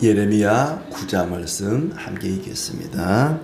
예레미야 9장 말씀 함께 읽겠습니다.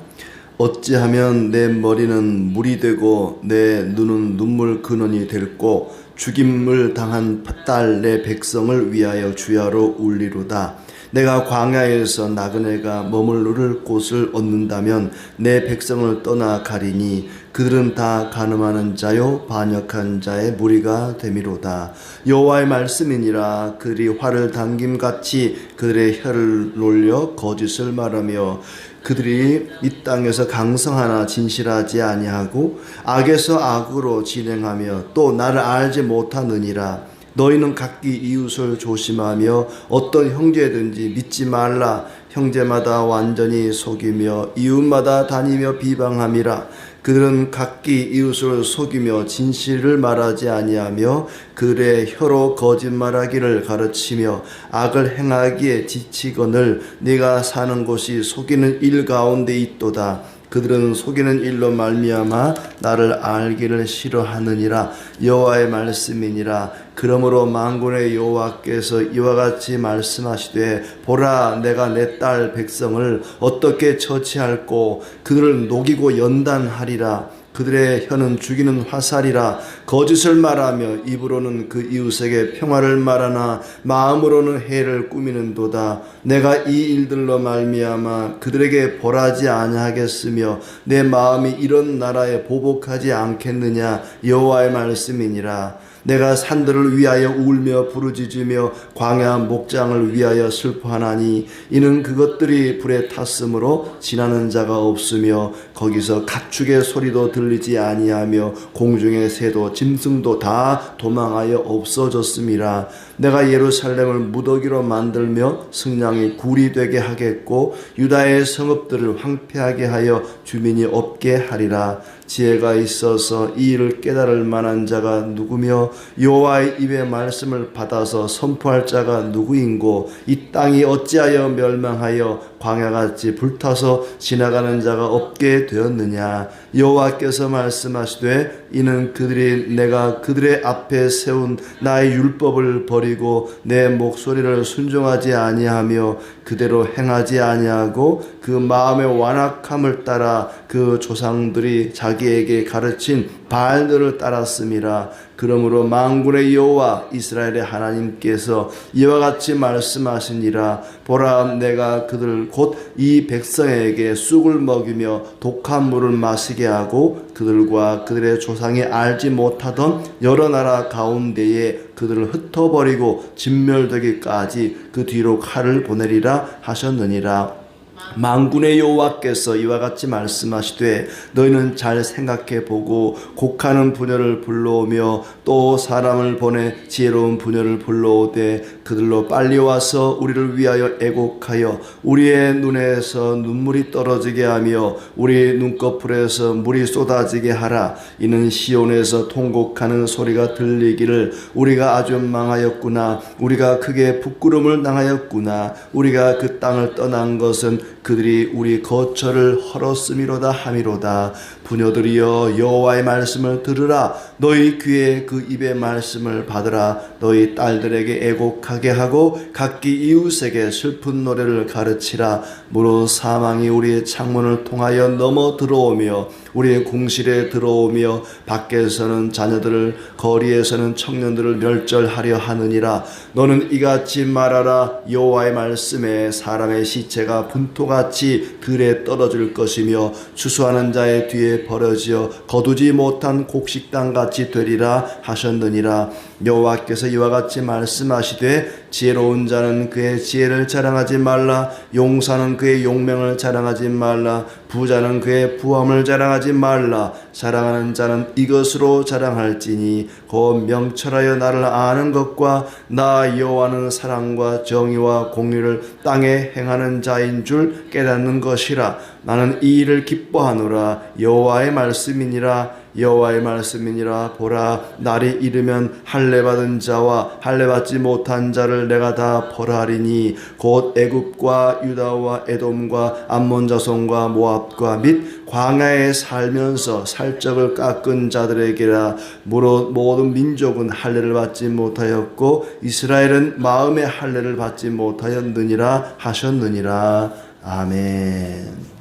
어찌하면 내 머리는 물이 되고 내 눈은 눈물 근원이 될고 죽임을 당한 딸 내 백성을 위하여 주야로 울리로다. 내가 광야에서 나그네가 머무를 곳을 얻는다면 내 백성을 떠나 가리니 그들은 다 간음하는 자요 반역한 자의 무리가 되미로다. 여호와의 말씀이니라. 그들이 활을 당김같이 그들의 혀를 놀려 거짓을 말하며 그들이 이 땅에서 강성하나 진실하지 아니하고 악에서 악으로 진행하며 또 나를 알지 못하느니라. 너희는 각기 이웃을 조심하며 어떤 형제든지 믿지 말라. 형제마다 완전히 속이며 이웃마다 다니며 비방함이라. 그들은 각기 이웃을 속이며 진실을 말하지 아니하며 그들의 혀로 거짓말하기를 가르치며 악을 행하기에 지치거늘 네가 사는 곳이 속이는 일 가운데 있도다. 그들은 속이는 일로 말미암아 나를 알기를 싫어하느니라. 여호와의 말씀이니라. 그러므로 만군의 여호와께서 이와 같이 말씀하시되 보라, 내가 내 딸 백성을 어떻게 처치할꼬. 그들을 녹이고 연단하리라. 그들의 혀는 죽이는 화살이라. 거짓을 말하며 입으로는 그 이웃에게 평화를 말하나 마음으로는 해를 꾸미는도다. 내가 이 일들로 말미암아 그들에게 벌하지 아니하겠으며 내 마음이 이런 나라에 보복하지 않겠느냐. 여호와의 말씀이니라. 내가 산들을 위하여 울며 부르짖으며 광야 목장을 위하여 슬퍼하나니 이는 그것들이 불에 탔으므로 지나는 자가 없으며 거기서 가축의 소리도 들리지 아니하며 공중의 새도 짐승도 다 도망하여 없어졌음이라. 내가 예루살렘을 무더기로 만들며 승량이 굴이 되게 하겠고 유다의 성읍들을 황폐하게 하여 주민이 없게 하리라. 지혜가 있어서 이 일을 깨달을 만한 자가 누구며 여호와의 입의 말씀을 받아서 선포할 자가 누구인고. 이 땅이 어찌하여 멸망하여 광야같이 불타서 지나가는 자가 없게 되었느냐. 여호와께서 말씀하시되 이는 그들이 내가 그들의 앞에 세운 나의 율법을 버리고 내 목소리를 순종하지 아니하며 그대로 행하지 아니하고 그 마음의 완악함을 따라 그 조상들이 자기에게 가르친 바알들을 따랐음이라. 그러므로 만군의 여호와 이스라엘의 하나님께서 이와 같이 말씀하시니라. 보라, 내가 그들 곧 이 백성에게 쑥을 먹이며 독한 물을 마시게 하고 그들과 그들의 조상이 알지 못하던 여러 나라 가운데에 그들을 흩어버리고 진멸되기까지 그 뒤로 칼을 보내리라 하셨느니라. 만군의 여호와께서 이와 같이 말씀하시되 너희는 잘 생각해 보고 곡하는 부녀를 불러오며 또 사람을 보내 지혜로운 부녀를 불러오되 그들로 빨리 와서 우리를 위하여 애곡하여 우리의 눈에서 눈물이 떨어지게 하며 우리 눈꺼풀에서 물이 쏟아지게 하라. 이는 시온에서 통곡하는 소리가 들리기를 우리가 아주 망하였구나. 우리가 크게 부끄러움을 당하였구나. 우리가 그 땅을 떠난 것은 그들이 우리 거처를 헐었음이로다 함이로다. 부녀들이여 여호와의 말씀을 들으라. 너희 귀에 그 입의 말씀을 받으라. 너희 딸들에게 애곡하게 하고 각기 이웃에게 슬픈 노래를 가르치라. 무릇 사망이 우리의 창문을 통하여 넘어 들어오며 우리의 궁실에 들어오며 밖에서는 자녀들을 거리에서는 청년들을 멸절하려 하느니라. 너는 이같이 말하라. 여호와의 말씀에 사람의 시체가 분토같이 들에 떨어질 것이며 추수하는 자의 뒤에 버려지어 거두지 못한 곡식당같이 되리라 하셨느니라. 여호와께서 이와 같이 말씀하시되 지혜로운 자는 그의 지혜를 자랑하지 말라. 용사는 그의 용맹을 자랑하지 말라. 부자는 그의 부함을 자랑하지 말라. 자랑하는 자는 이것으로 자랑할지니 곧 명철하여 나를 아는 것과 나 여호와는 사랑과 정의와 공의를 땅에 행하는 자인 줄 깨닫는 것이라. 나는 이 일을 기뻐하노라. 여호와의 말씀이니라. 여호와의 말씀이니라. 보라, 날이 이르면 할례받은 자와 할례받지 못한 자를 자를 내가 다 벌하리니 곧 애굽과 유다와 에돔과 암몬 자손과 모압과 및 광야에 살면서 살적을 깎은 자들에게라. 모든 민족은 할례를 받지 못하였고 이스라엘은 마음의 할례를 받지 못하였느니라 하셨느니라. 아멘.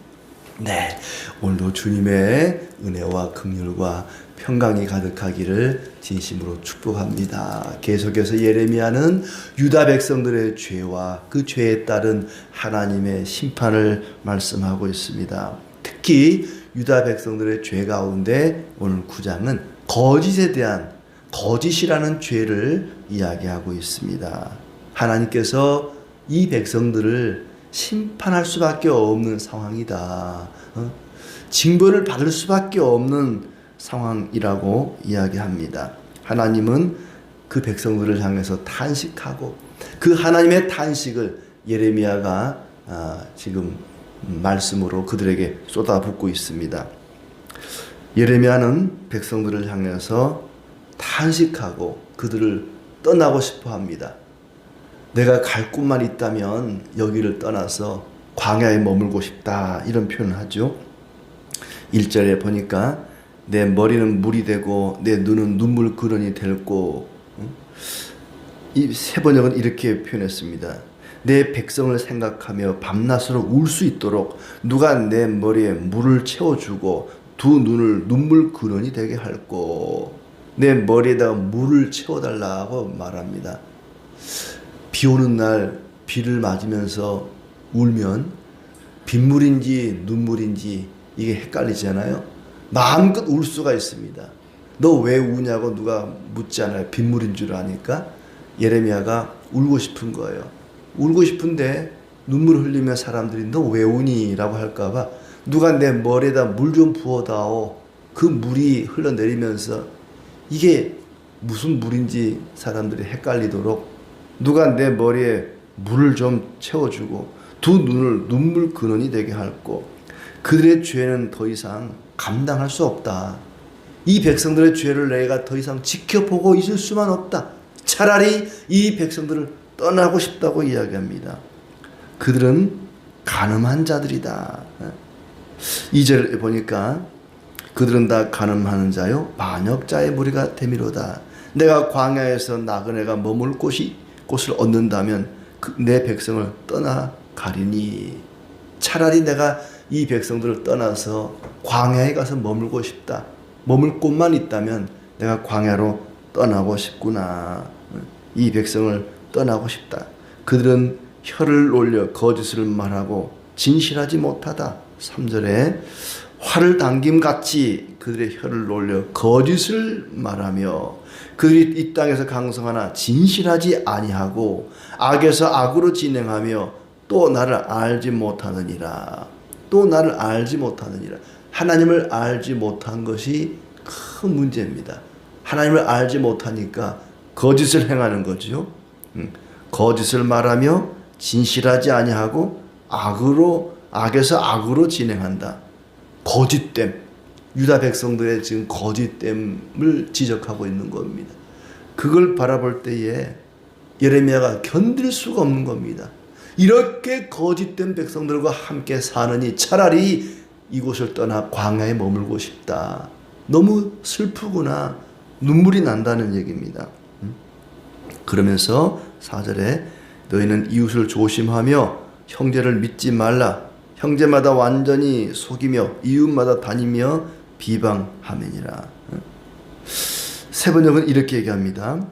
네, 오늘도 주님의 은혜와 긍휼과 평강이 가득하기를 진심으로 축복합니다. 계속해서 예레미야는 유다 백성들의 죄와 그 죄에 따른 하나님의 심판을 말씀하고 있습니다. 특히 유다 백성들의 죄 가운데 오늘 9장은 거짓에 대한, 거짓이라는 죄를 이야기하고 있습니다. 하나님께서 이 백성들을 심판할 수밖에 없는 상황이다. 징벌을 받을 수밖에 없는 상황이라고 이야기합니다. 하나님은 그 백성들을 향해서 탄식하고 그 하나님의 탄식을 예레미야가 지금 말씀으로 그들에게 쏟아붓고 있습니다. 예레미야는 백성들을 향해서 탄식하고 그들을 떠나고 싶어 합니다. 내가 갈 곳만 있다면 여기를 떠나서 광야에 머물고 싶다, 이런 표현을 하죠. 1절에 보니까 내 머리는 물이 되고 내 눈은 눈물 그런이 될고, 이 세 번역은 이렇게 표현했습니다. 내 백성을 생각하며 밤낮으로 울 수 있도록 누가 내 머리에 물을 채워주고 두 눈을 눈물 근원이 되게 할꼬. 내 머리에다가 물을 채워달라고 말합니다. 비 오는 날 비를 맞으면서 울면 빗물인지 눈물인지 이게 헷갈리잖아요. 마음껏 울 수가 있습니다. 너 왜 우냐고 누가 묻잖아요. 빗물인 줄 아니까. 예레미야가 울고 싶은 거예요. 울고 싶은데 눈물 흘리면 사람들이 너 왜 우니? 라고 할까봐 누가 내 머리에다 물 좀 부어다오. 그 물이 흘러내리면서 이게 무슨 물인지 사람들이 헷갈리도록 누가 내 머리에 물을 좀 채워주고 두 눈을 눈물 근원이 되게 할고. 그들의 죄는 더 이상 감당할 수 없다. 이 백성들의 죄를 내가 더 이상 지켜보고 있을 수만 없다. 차라리 이 백성들을 떠나고 싶다고 이야기합니다. 그들은 간음한 자들이다. 2절 보니까 그들은 다 간음하는 자요 반역자의 무리가 되미로다. 내가 광야에서 나그네가 머물 곳을 얻는다면 내 백성을 떠나가리니. 차라리 내가 이 백성들을 떠나서 광야에 가서 머물고 싶다. 머물 곳만 있다면 내가 광야로 떠나고 싶구나. 이 백성을 떠나고 싶다. 그들은 혀를 올려 거짓을 말하고 진실하지 못하다. 3절에 활을 당김같이 그들의 혀를 올려 거짓을 말하며 그들이 이 땅에서 강성하나 진실하지 아니하고 악에서 악으로 진행하며 또 나를 알지 못하느니라. 또 나를 알지 못하느니라. 하나님을 알지 못한 것이 큰 문제입니다. 하나님을 알지 못하니까 거짓을 행하는 거죠. 거짓을 말하며 진실하지 아니하고 악에서 악으로 진행한다. 거짓됨. 유다 백성들의 지금 거짓됨을 지적하고 있는 겁니다. 그걸 바라볼 때에 예레미야가 견딜 수가 없는 겁니다. 이렇게 거짓된 백성들과 함께 사느니 차라리 이곳을 떠나 광야에 머물고 싶다. 너무 슬프구나. 눈물이 난다는 얘기입니다. 그러면서 4절에 너희는 이웃을 조심하며 형제를 믿지 말라. 형제마다 완전히 속이며 이웃마다 다니며 비방하매니라. 세 번역은 이렇게 얘기합니다.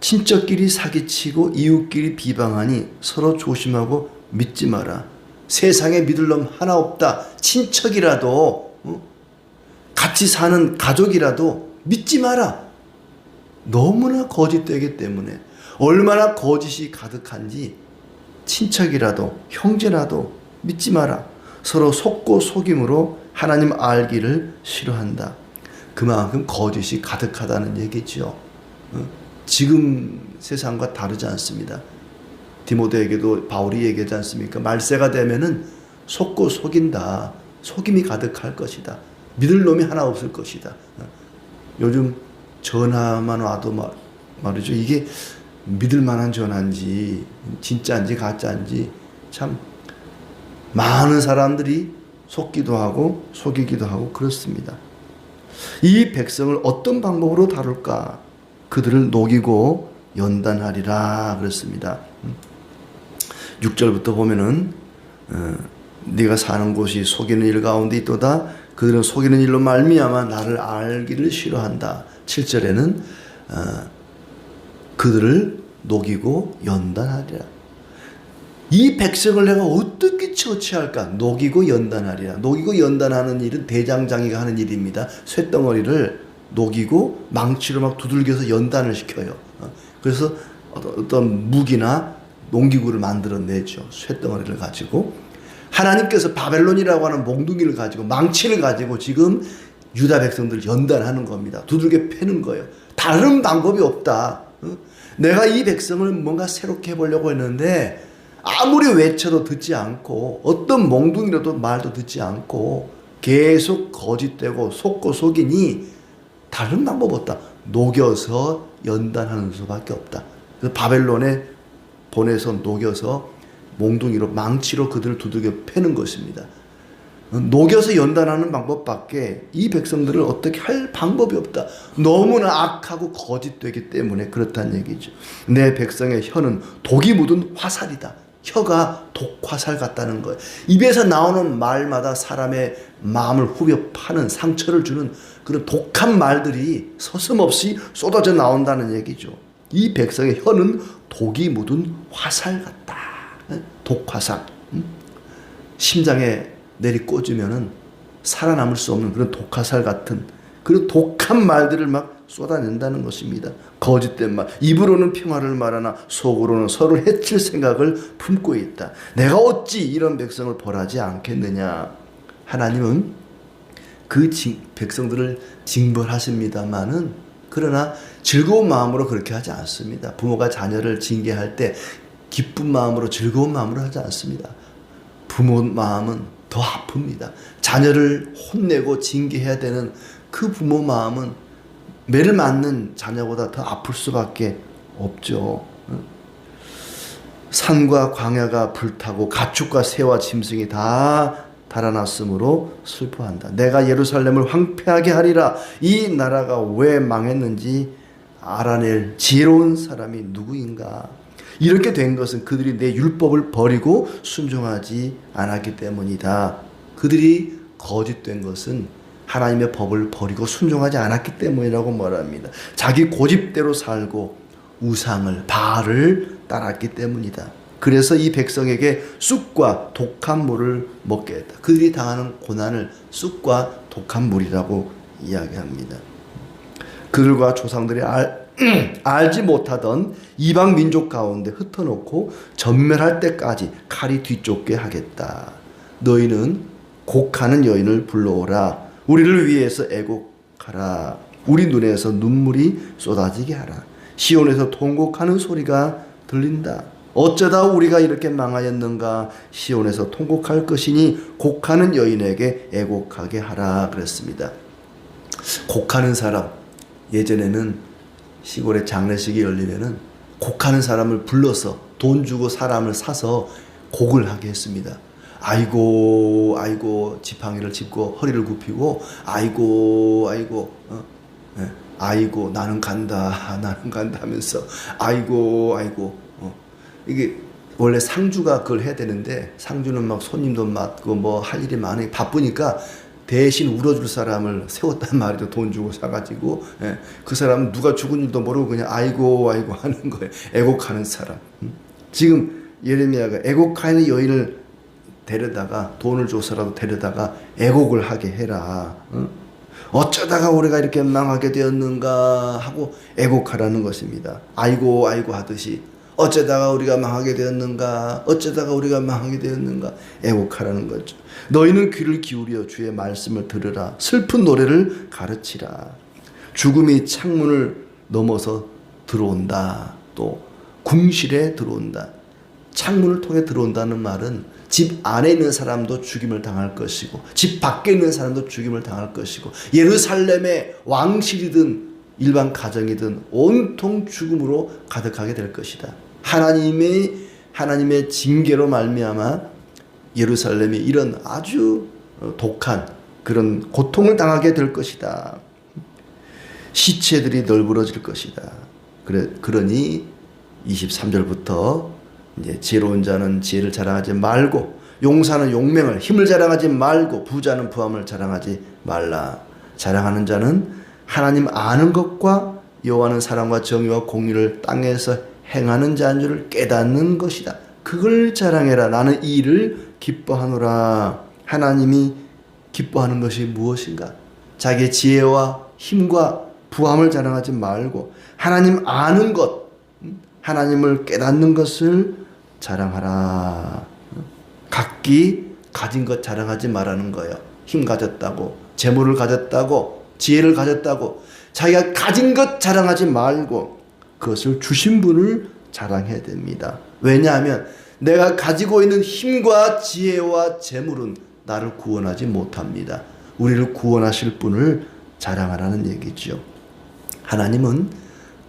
친척끼리 사기치고 이웃끼리 비방하니 서로 조심하고 믿지 마라. 세상에 믿을 놈 하나 없다. 친척이라도 같이 사는 가족이라도 믿지 마라. 너무나 거짓되기 때문에 얼마나 거짓이 가득한지 친척이라도 형제라도 믿지 마라. 서로 속고 속임으로 하나님 알기를 싫어한다. 그만큼 거짓이 가득하다는 얘기죠. 지금 세상과 다르지 않습니다. 디모데에게도 바울이 얘기하지 않습니까? 말세가 되면은 속고 속인다. 속임이 가득할 것이다. 믿을 놈이 하나 없을 것이다. 요즘 전화만 와도 말이죠. 이게 믿을 만한 전화인지 진짜인지 가짜인지 참 많은 사람들이 속기도 하고 속이기도 하고 그렇습니다. 이 백성을 어떤 방법으로 다룰까? 그들을 녹이고 연단하리라 그랬습니다. 6절부터 보면은 네가 사는 곳이 속이는 일 가운데 있도다. 그들은 속이는 일로 말미암아 나를 알기를 싫어한다. 7절에는 그들을 녹이고 연단하리라. 이 백성을 내가 어떻게 처치할까? 녹이고 연단하리라. 녹이고 연단하는 일은 대장장이가 하는 일입니다. 쇳덩어리를 녹이고 망치로 막 두들겨서 연단을 시켜요. 그래서 어떤 무기나 농기구를 만들어내죠. 쇳덩어리를 가지고. 하나님께서 바벨론이라고 하는 몽둥이를 가지고 망치를 가지고 지금 유다 백성들을 연단하는 겁니다. 두들겨 패는 거예요. 다른 방법이 없다. 내가 이 백성을 뭔가 새롭게 해보려고 했는데 아무리 외쳐도 듣지 않고 어떤 몽둥이라도 말도 듣지 않고 계속 거짓되고 속고 속이니 다른 방법 없다. 녹여서 연단하는 수밖에 없다. 그래서 바벨론에 보내서 녹여서 몽둥이로 망치로 그들을 두들겨 패는 것입니다. 녹여서 연단하는 방법밖에 이 백성들을 어떻게 할 방법이 없다. 너무나 악하고 거짓되기 때문에 그렇다는 얘기죠. 내 백성의 혀는 독이 묻은 화살이다. 혀가 독화살 같다는 거예요. 입에서 나오는 말마다 사람의 마음을 후벼 파는 상처를 주는 그런 독한 말들이 서슴없이 쏟아져 나온다는 얘기죠. 이 백성의 혀는 독이 묻은 화살 같다. 독화살. 심장에 내리 꽂으면은 살아남을 수 없는 그런 독화살 같은 그런 독한 말들을 막 쏟아낸다는 것입니다. 거짓된 말. 입으로는 평화를 말하나 속으로는 서로를 해칠 생각을 품고 있다. 내가 어찌 이런 백성을 벌하지 않겠느냐. 하나님은 그 백성들을 징벌하십니다마는 그러나 즐거운 마음으로 그렇게 하지 않습니다. 부모가 자녀를 징계할 때 기쁜 마음으로 즐거운 마음으로 하지 않습니다. 부모 마음은 더 아픕니다. 자녀를 혼내고 징계해야 되는 그 부모 마음은 매를 맞는 자녀보다 더 아플 수밖에 없죠. 산과 광야가 불타고 가축과 새와 짐승이 다 달아났으므로 슬퍼한다. 내가 예루살렘을 황폐하게 하리라. 이 나라가 왜 망했는지 알아낼 지혜로운 사람이 누구인가. 이렇게 된 것은 그들이 내 율법을 버리고 순종하지 않았기 때문이다. 그들이 거짓된 것은 하나님의 법을 버리고 순종하지 않았기 때문이라고 말합니다. 자기 고집대로 살고 우상을 바알을 따랐기 때문이다. 그래서 이 백성에게 쑥과 독한 물을 먹게 했다. 그들이 당하는 고난을 쑥과 독한 물이라고 이야기합니다. 그들과 조상들이 알지 못하던 이방 민족 가운데 흩어놓고 전멸할 때까지 칼이 뒤쫓게 하겠다. 너희는 곡하는 여인을 불러오라. 우리를 위해서 애곡하라. 우리 눈에서 눈물이 쏟아지게 하라. 시온에서 통곡하는 소리가 들린다. 어쩌다 우리가 이렇게 망하였는가. 시온에서 통곡할 것이니 곡하는 여인에게 애곡하게 하라 그랬습니다. 곡하는 사람, 예전에는 시골에 장례식이 열리면은 곡하는 사람을 불러서 돈 주고 사람을 사서 곡을 하게 했습니다. 아이고 아이고 지팡이를 짚고 허리를 굽히고 아이고 아이고 아이고 나는 간다 나는 간다 하면서 아이고 아이고 이게 원래 상주가 그걸 해야 되는데 상주는 막 손님도 맡고 뭐 할 일이 많으니 바쁘니까 대신 울어줄 사람을 세웠단 말이죠. 돈 주고 사가지고 그 사람은 누가 죽은 줄도 모르고 그냥 아이고 아이고 하는 거예요. 애곡하는 사람. 지금 예레미야가 애곡하는 여인을 데려다가 돈을 줘서라도 데려다가 애곡을 하게 해라. 어쩌다가 우리가 이렇게 망하게 되었는가 하고 애곡하라는 것입니다. 아이고 아이고 하듯이 어쩌다가 우리가 망하게 되었는가 어쩌다가 우리가 망하게 되었는가 애곡하라는 거죠. 너희는 귀를 기울여 주의 말씀을 들으라. 슬픈 노래를 가르치라. 죽음이 창문을 넘어서 들어온다. 또 궁실에 들어온다. 창문을 통해 들어온다는 말은 집 안에 있는 사람도 죽임을 당할 것이고 집 밖에 있는 사람도 죽임을 당할 것이고 예루살렘의 왕실이든 일반 가정이든 온통 죽음으로 가득하게 될 것이다. 하나님의 징계로 말미암아 예루살렘이 이런 아주 독한 그런 고통을 당하게 될 것이다. 시체들이 널브러질 것이다. 그러니 23절부터 이제 지혜로운 자는 지혜를 자랑하지 말고 용사는 용맹을 힘을 자랑하지 말고 부자는 부함을 자랑하지 말라. 자랑하는 자는 하나님 아는 것과 여호와는 사랑과 정의와 공의를 땅에서 행하는 자인 줄을 깨닫는 것이다. 그걸 자랑해라. 나는 이 일을 기뻐하노라. 하나님이 기뻐하는 것이 무엇인가? 자기의 지혜와 힘과 부함을 자랑하지 말고 하나님 아는 것, 하나님을 깨닫는 것을 자랑하라. 각기 가진 것 자랑하지 말라는 거예요. 힘 가졌다고, 재물을 가졌다고, 지혜를 가졌다고 자기가 가진 것 자랑하지 말고 그것을 주신 분을 자랑해야 됩니다. 왜냐하면 내가 가지고 있는 힘과 지혜와 재물은 나를 구원하지 못합니다. 우리를 구원하실 분을 자랑하라는 얘기죠. 하나님은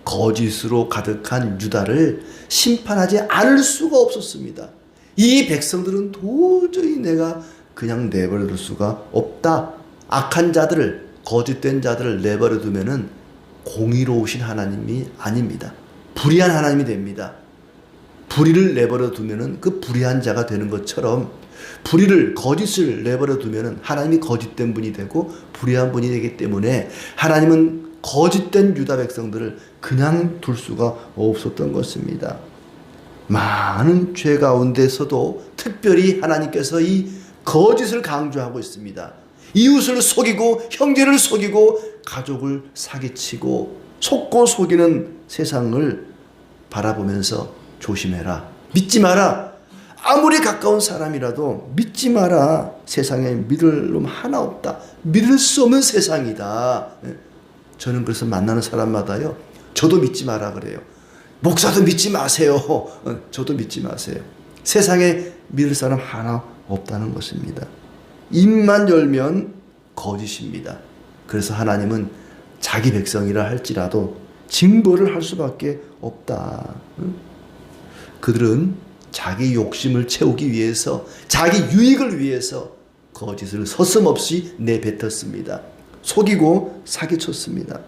거짓으로 가득한 유다를 심판하지 않을 수가 없었습니다. 이 백성들은 도저히 내가 그냥 내버려 둘 수가 없다. 악한 자들을, 거짓된 자들을 내버려 두면은 공의로우신 하나님이 아닙니다. 불의한 하나님이 됩니다. 불의를 내버려 두면은 그 불의한 자가 되는 것처럼 불의를, 거짓을 내버려 두면은 하나님이 거짓된 분이 되고 불의한 분이 되기 때문에 하나님은 거짓된 유다 백성들을 그냥 둘 수가 없었던 것입니다. 많은 죄 가운데서도 특별히 하나님께서 이 거짓을 강조하고 있습니다. 이웃을 속이고 형제를 속이고 가족을 사기치고 속고 속이는 세상을 바라보면서 조심해라. 믿지 마라. 아무리 가까운 사람이라도 믿지 마라. 세상에 믿을 놈 하나 없다. 믿을 수 없는 세상이다. 저는 그래서 만나는 사람마다요, 저도 믿지 마라 그래요. 목사도 믿지 마세요. 저도 믿지 마세요. 세상에 믿을 사람 하나 없다는 것입니다. 입만 열면 거짓입니다. 그래서 하나님은 자기 백성이라 할지라도 징벌을 할 수밖에 없다. 그들은 자기 욕심을 채우기 위해서, 자기 유익을 위해서 거짓을 서슴없이 내뱉었습니다. 속이고 사기쳤습니다.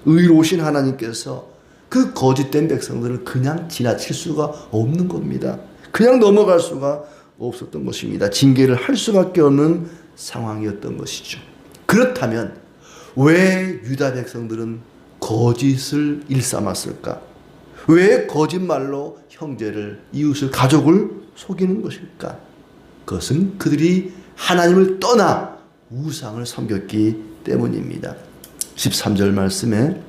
의로우신 하나님께서 그 거짓된 백성들을 그냥 지나칠 수가 없는 겁니다. 그냥 넘어갈 수가 없었던 것입니다. 징계를 할 수밖에 없는 상황이었던 것이죠. 그렇다면 왜 유다 백성들은 거짓을 일삼았을까? 왜 거짓말로 형제를, 이웃을, 가족을 속이는 것일까? 그것은 그들이 하나님을 떠나 우상을 섬겼기 때문입니다. 13절 말씀에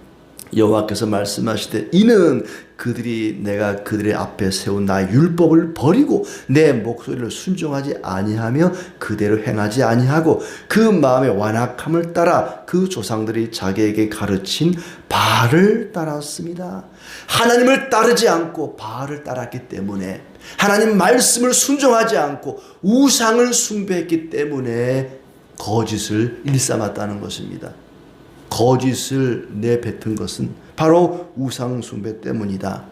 여호와께서 말씀하시되 이는 그들이 내가 그들의 앞에 세운 나의 율법을 버리고 내 목소리를 순종하지 아니하며 그대로 행하지 아니하고 그 마음의 완악함을 따라 그 조상들이 자기에게 가르친 바알을 따랐습니다. 하나님을 따르지 않고 바알을 따랐기 때문에, 하나님 말씀을 순종하지 않고 우상을 숭배했기 때문에 거짓을 일삼았다는 것입니다. 거짓을 내뱉은 것은 바로 우상 숭배 때문이다.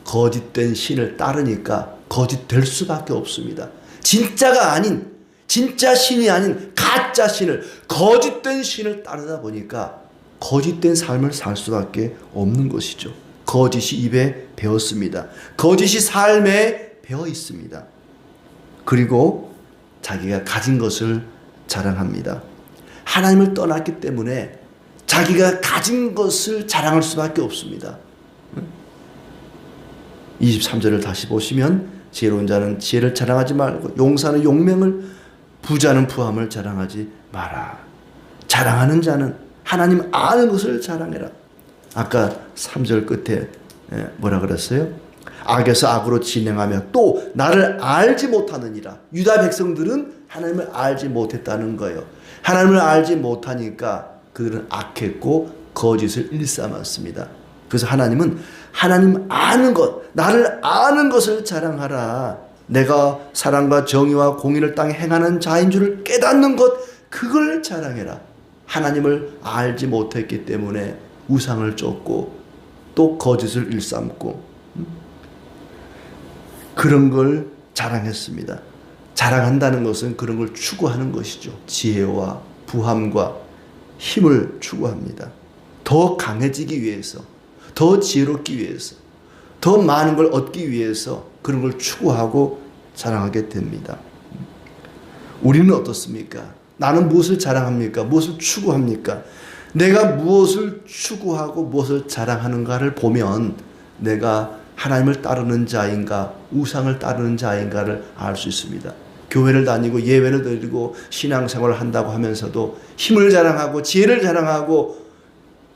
거짓된 신을 따르니까 거짓될 수밖에 없습니다. 진짜가 아닌, 진짜 신이 아닌 가짜 신을, 거짓된 신을 따르다 보니까 거짓된 삶을 살 수밖에 없는 것이죠. 거짓이 입에 배었습니다. 거짓이 삶에 배어 있습니다. 그리고 자기가 가진 것을 자랑합니다. 하나님을 떠났기 때문에 자기가 가진 것을 자랑할 수밖에 없습니다. 23절을 다시 보시면 지혜로운 자는 지혜를 자랑하지 말고 용사는 용맹을, 부자는 부함을 자랑하지 마라. 자랑하는 자는 하나님 아는 것을 자랑해라. 아까 3절 끝에 뭐라 그랬어요? 악에서 악으로 진행하며 또 나를 알지 못하느니라. 유다 백성들은 하나님을 알지 못했다는 거예요. 하나님을 알지 못하니까 그들은 악했고 거짓을 일삼았습니다. 그래서 하나님은 하나님 아는 것, 나를 아는 것을 자랑하라. 내가 사랑과 정의와 공의를 땅에 행하는 자인 줄을 깨닫는 것, 그걸 자랑해라. 하나님을 알지 못했기 때문에 우상을 쫓고 또 거짓을 일삼고 그런 걸 자랑했습니다. 자랑한다는 것은 그런 걸 추구하는 것이죠. 지혜와 부함과 힘을 추구합니다. 더 강해지기 위해서, 더 지혜롭기 위해서, 더 많은 걸 얻기 위해서 그런 걸 추구하고 자랑하게 됩니다. 우리는 어떻습니까? 나는 무엇을 자랑합니까? 무엇을 추구합니까? 내가 무엇을 추구하고 무엇을 자랑하는가를 보면 내가 하나님을 따르는 자인가 우상을 따르는 자인가를 알 수 있습니다. 교회를 다니고 예배를 드리고 신앙생활을 한다고 하면서도 힘을 자랑하고 지혜를 자랑하고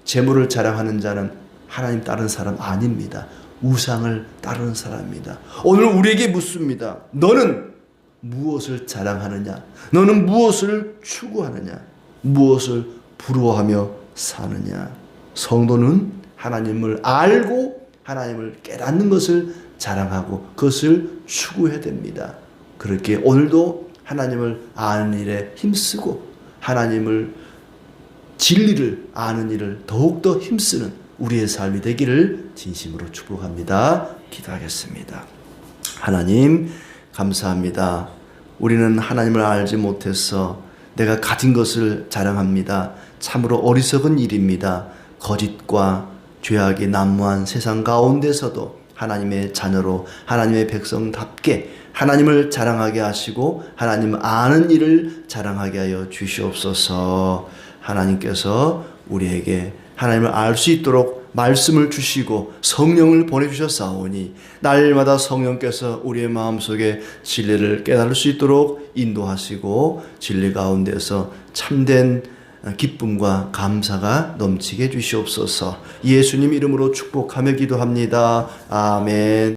재물을 자랑하는 자는 하나님 따르는 사람 아닙니다. 우상을 따르는 사람입니다. 오늘 우리에게 묻습니다. 너는 무엇을 자랑하느냐? 너는 무엇을 추구하느냐? 무엇을 부러워하며 사느냐? 성도는 하나님을 알고 하나님을 깨닫는 것을 자랑하고 그것을 추구해야 됩니다. 그렇게 오늘도 하나님을 아는 일에 힘쓰고 하나님을 진리를 아는 일을 더욱더 힘쓰는 우리의 삶이 되기를 진심으로 축복합니다. 기도하겠습니다. 하나님 감사합니다. 우리는 하나님을 알지 못해서 내가 가진 것을 자랑합니다. 참으로 어리석은 일입니다. 거짓과 죄악이 난무한 세상 가운데서도 하나님의 자녀로 하나님의 백성답게 하나님을 자랑하게 하시고 하나님 아는 일을 자랑하게 하여 주시옵소서. 하나님께서 우리에게 하나님을 알 수 있도록 말씀을 주시고 성령을 보내주셨사오니 날마다 성령께서 우리의 마음속에 진리를 깨달을 수 있도록 인도하시고 진리 가운데서 참된 기쁨과 감사가 넘치게 해주시옵소서. 예수님 이름으로 축복하며 기도합니다. 아멘.